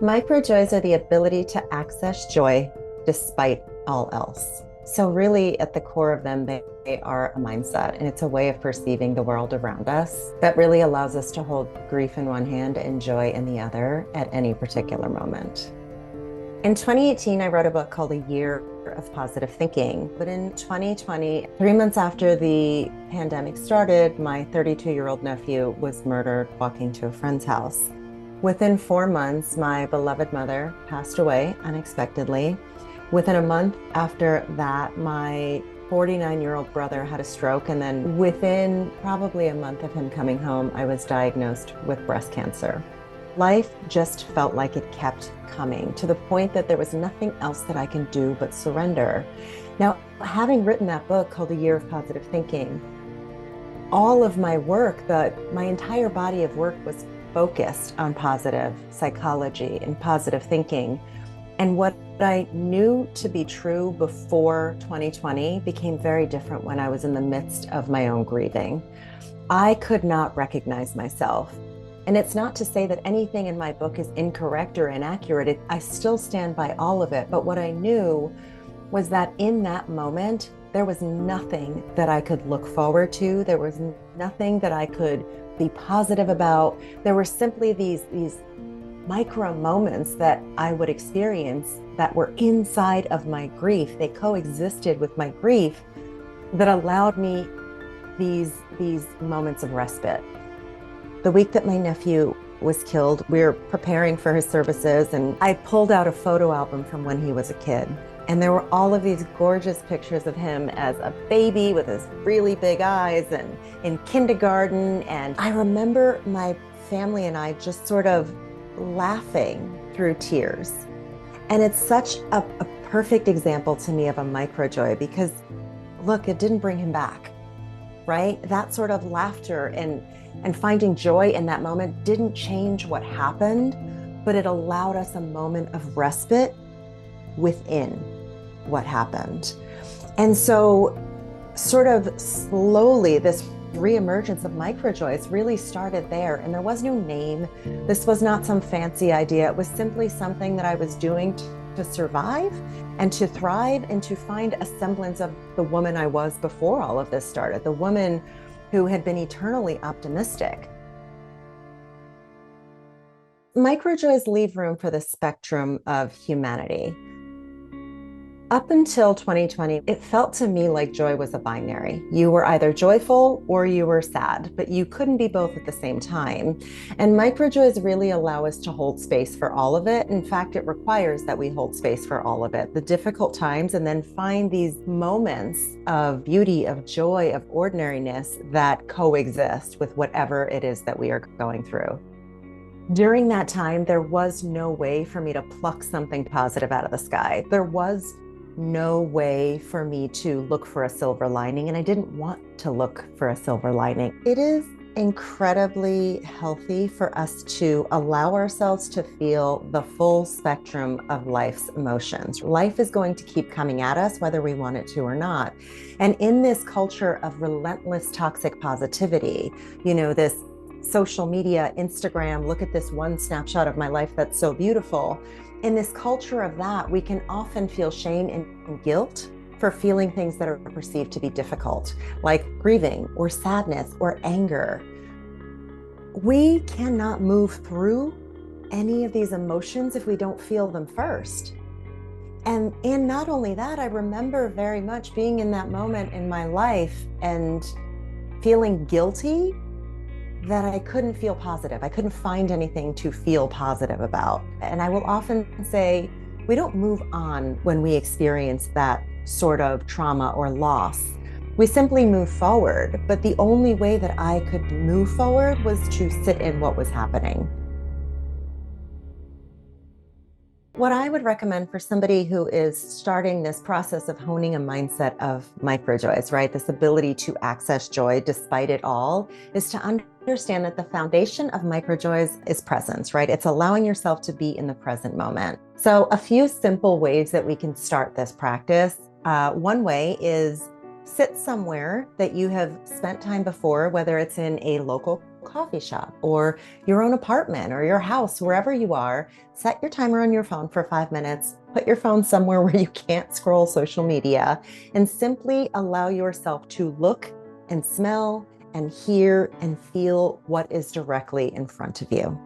Microjoys are the ability to access joy despite all else. So really at the core of them, they are a mindset, and it's a way of perceiving the world around us that really allows us to hold grief in one hand and joy in the other at any particular moment. In 2018, I wrote a book called A Year of Positive Thinking. But in 2020, 3 months after the pandemic started, my 32-year-old nephew was murdered walking to a friend's house. Within 4 months, my beloved mother passed away unexpectedly. Within a month after that, my 49-year-old brother had a stroke. And then within probably a month of him coming home, I was diagnosed with breast cancer. Life just felt like it kept coming to the point that there was nothing else that I can do but surrender. Now, having written that book called A Year of Positive Thinking, all of my work, my entire body of work was focused on positive psychology and positive thinking. And what I knew to be true before 2020 became very different when I was in the midst of my own grieving. I could not recognize myself. And it's not to say that anything in my book is incorrect or inaccurate. I still stand by all of it. But what I knew was that in that moment, there was nothing that I could look forward to. There was nothing that I could be positive about. There were simply these micro moments that I would experience that were inside of my grief. They coexisted with my grief that allowed me these moments of respite. The week that my nephew was killed, we were preparing for his services, and I pulled out a photo album from when he was a kid. And there were all of these gorgeous pictures of him as a baby with his really big eyes and in kindergarten. And I remember my family and I just sort of laughing through tears. And it's such a perfect example to me of a microjoy, because look, it didn't bring him back, right? That sort of laughter and finding joy in that moment didn't change what happened, but it allowed us a moment of respite within what happened. And so sort of slowly, this reemergence of microjoys really started there. And there was no name. This was not some fancy idea. It was simply something that I was doing to survive and to thrive and to find a semblance of the woman I was before all of this started, the woman who had been eternally optimistic. Microjoys leave room for the spectrum of humanity. Up until 2020, it felt to me like joy was a binary. You were either joyful or you were sad, but you couldn't be both at the same time. And microjoys really allow us to hold space for all of it. In fact, it requires that we hold space for all of it, the difficult times, and then find these moments of beauty, of joy, of ordinariness that coexist with whatever it is that we are going through. During that time, there was no way for me to pluck something positive out of the sky. There was no way for me to look for a silver lining, and I didn't want to look for a silver lining. It is incredibly healthy for us to allow ourselves to feel the full spectrum of life's emotions. Life is going to keep coming at us whether we want it to or not. And in this culture of relentless toxic positivity, this social media, Instagram, look at this one snapshot of my life that's so beautiful. In this culture of that, we can often feel shame and guilt for feeling things that are perceived to be difficult, like grieving or sadness or anger. We cannot move through any of these emotions if we don't feel them first. And not only that, I remember very much being in that moment in my life and feeling guilty that I couldn't feel positive. I couldn't find anything to feel positive about. And I will often say, we don't move on when we experience that sort of trauma or loss. We simply move forward. But the only way that I could move forward was to sit in what was happening. What I would recommend for somebody who is starting this process of honing a mindset of microjoys, right? This ability to access joy despite it all, is to understand that the foundation of microjoys is presence, right? It's allowing yourself to be in the present moment. So a few simple ways that we can start this practice. One way is sit somewhere that you have spent time before, whether it's in a local coffee shop or your own apartment or your house, wherever you are, set your timer on your phone for 5 minutes, put your phone somewhere where you can't scroll social media, and simply allow yourself to look and smell and hear and feel what is directly in front of you.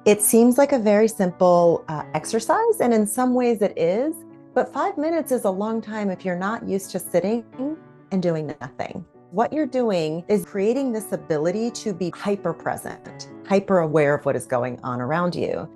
It seems like a very simple exercise, and in some ways it is, but 5 minutes is a long time if you're not used to sitting and doing nothing. What you're doing is creating this ability to be hyper present, hyper aware of what is going on around you.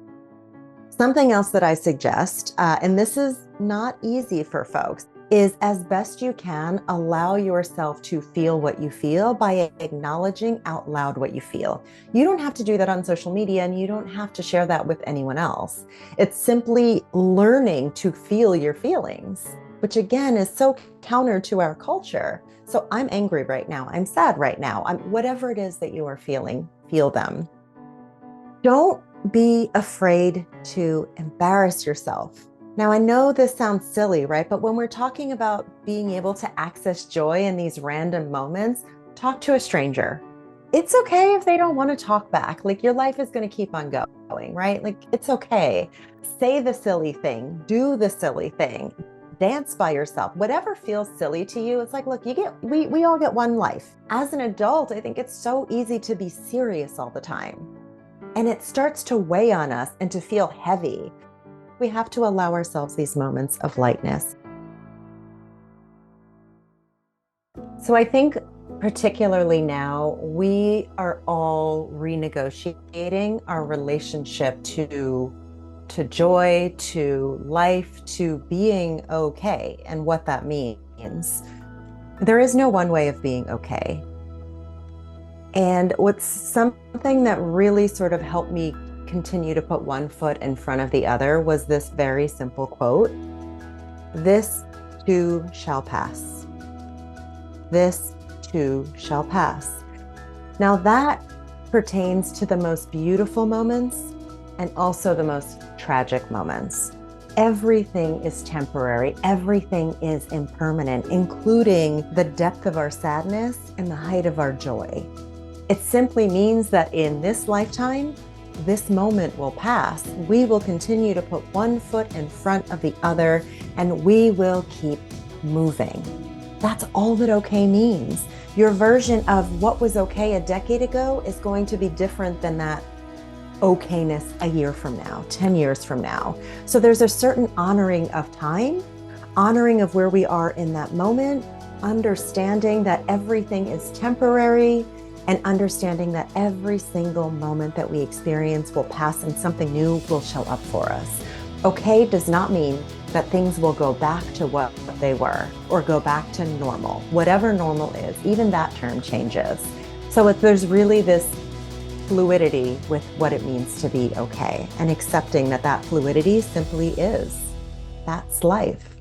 Something else that I suggest, and this is not easy for folks, is as best you can, allow yourself to feel what you feel by acknowledging out loud what you feel. You don't have to do that on social media, and you don't have to share that with anyone else. It's simply learning to feel your feelings, which again is so counter to our culture. So I'm angry right now. I'm sad right now. Whatever it is that you are feeling, feel them. Don't be afraid to embarrass yourself. Now, I know this sounds silly, right? But when we're talking about being able to access joy in these random moments, talk to a stranger. It's okay if they don't want to talk back. Like, your life is going to keep on going, right? Like, it's okay. Say the silly thing, do the silly thing, dance by yourself, whatever feels silly to you. It's like, look, we all get one life. As an adult, I think it's so easy to be serious all the time. And it starts to weigh on us and to feel heavy. We have to allow ourselves these moments of lightness. So I think particularly now, we are all renegotiating our relationship to joy, to life, to being okay, and what that means. There is no one way of being okay. And what's something that really sort of helped me continue to put one foot in front of the other was this very simple quote: "This too shall pass. This too shall pass." Now that pertains to the most beautiful moments and also the most tragic moments. Everything is temporary. Everything is impermanent, including the depth of our sadness and the height of our joy. It simply means that in this lifetime, this moment will pass. We will continue to put one foot in front of the other, and we will keep moving. That's all that okay means. Your version of what was okay a decade ago is going to be different than that okayness a year from now, 10 years from now. So there's a certain honoring of time, honoring of where we are in that moment, understanding that everything is temporary, and understanding that every single moment that we experience will pass and something new will show up for us. Okay does not mean that things will go back to what they were or go back to normal. Whatever normal is, even that term changes. So there's really this fluidity with what it means to be okay, and accepting that that fluidity simply is. That's life.